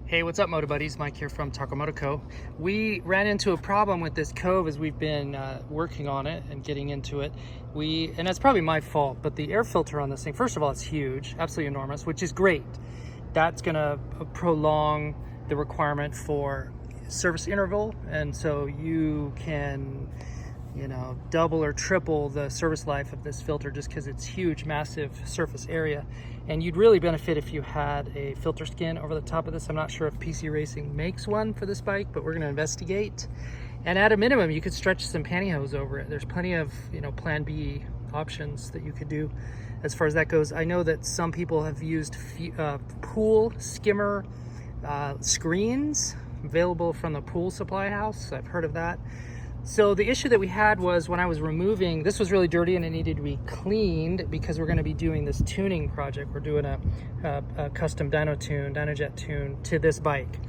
Hey, what's up, Moto Buddies? Mike here from Takamoto Co. We ran into a problem with this Cove as we've been working on it and getting into it. And that's probably my fault, but the air filter on this thing, first of all, it's huge, absolutely enormous, which is great. That's gonna prolong the requirement for service interval, and so you can double or triple the service life of this filter just because it's huge, massive surface area. And you'd really benefit if you had a filter skin over the top of this. I'm not sure if PC Racing makes one for this bike, but we're going to investigate. And at a minimum, you could stretch some pantyhose over it. There's plenty of plan B options that you could do as far as that goes. I know that some people have used pool skimmer screens available from the pool supply house. I've heard of that. So the issue that we had was when I was removing, this was really dirty and it needed to be cleaned because we're going to be doing this tuning project. We're doing a custom Dynojet tune to this bike.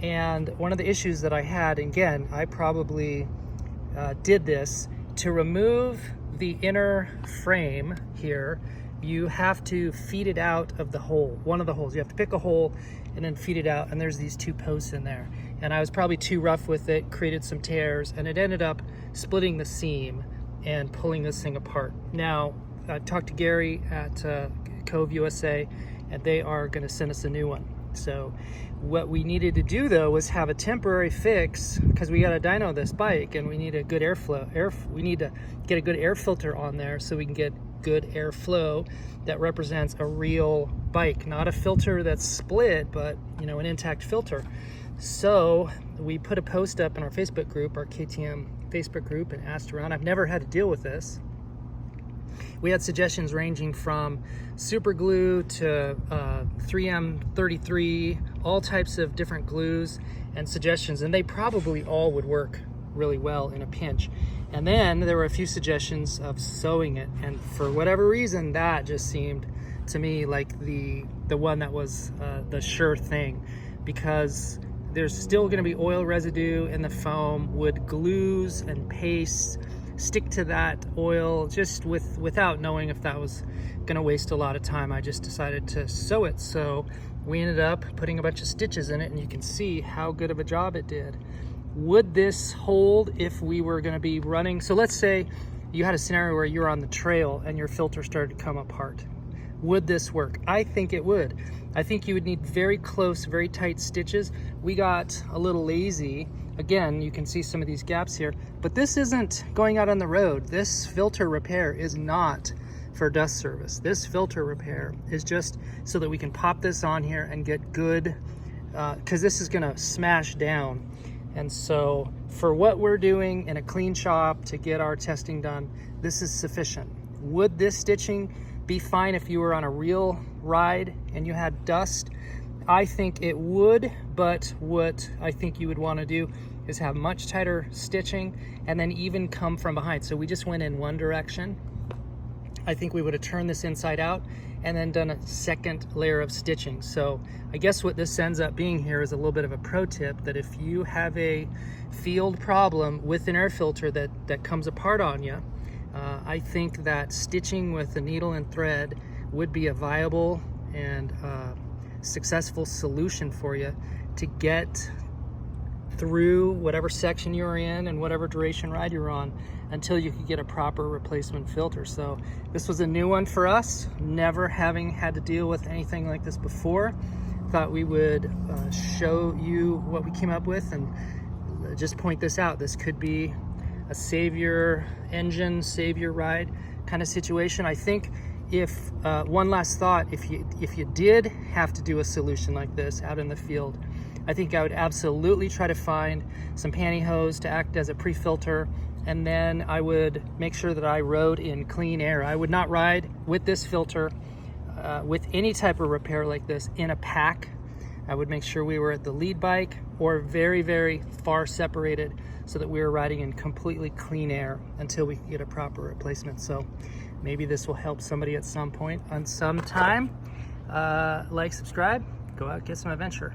And one of the issues that I had, again, I probably did this, to remove the inner frame here, you have to feed it out of the hole, one of the holes. You have to pick a hole and then feed it out, and there's these two posts in there. And I was probably too rough with it, created some tears, and it ended up splitting the seam and pulling this thing apart. Now, I talked to Gary at Cove USA, and they are gonna send us a new one. So what we needed to do though was have a temporary fix, because we gotta dyno this bike and we need a good airflow. We need to get a good air filter on there so we can get good airflow that represents a real bike, not a filter that's split, but an intact filter. So we put a post up in our Facebook group, our KTM Facebook group, and asked around. I've never had to deal with this. We had suggestions ranging from super glue to 3M33, all types of different glues and suggestions, and they probably all would work really well in a pinch. And then there were a few suggestions of sewing it, and for whatever reason, that just seemed to me like the one that was the sure thing, because there's still going to be oil residue in the foam. Would glues and pastes stick to that oil just without knowing if that was going to waste a lot of time? I just decided to sew it. So we ended up putting a bunch of stitches in it, and you can see how good of a job it did. Would this hold if we were going to be running? So let's say you had a scenario where you're on the trail and your filter started to come apart. Would this work? I think it would. I think you would need very close, very tight stitches. We got a little lazy. Again, you can see some of these gaps here, but this isn't going out on the road. This filter repair is not for dust service. This filter repair is just so that we can pop this on here and get good, because this is gonna smash down. And so for what we're doing in a clean shop to get our testing done, this is sufficient. Would this stitching be fine if you were on a real ride and you had dust? I think it would, but what I think you would want to do is have much tighter stitching and then even come from behind. So we just went in one direction. I think we would have turned this inside out and then done a second layer of stitching. So I guess what this ends up being here is a little bit of a pro tip, that if you have a field problem with an air filter that comes apart on you, I think that stitching with a needle and thread would be a viable and successful solution for you to get through whatever section you're in and whatever duration ride you're on until you could get a proper replacement filter. So this was a new one for us, never having had to deal with anything like this before. Thought we would show you what we came up with and just point this out. This could be a savior engine, savior ride kind of situation. I think if one last thought, if you did have to do a solution like this out in the field, I think I would absolutely try to find some pantyhose to act as a pre-filter, and then I would make sure that I rode in clean air. I would not ride with this filter with any type of repair like this in a pack. I would make sure we were at the lead bike or very, very far separated so that we were riding in completely clean air until we could get a proper replacement. So maybe this will help somebody at some point on some time. Like, subscribe, go out, get some adventure.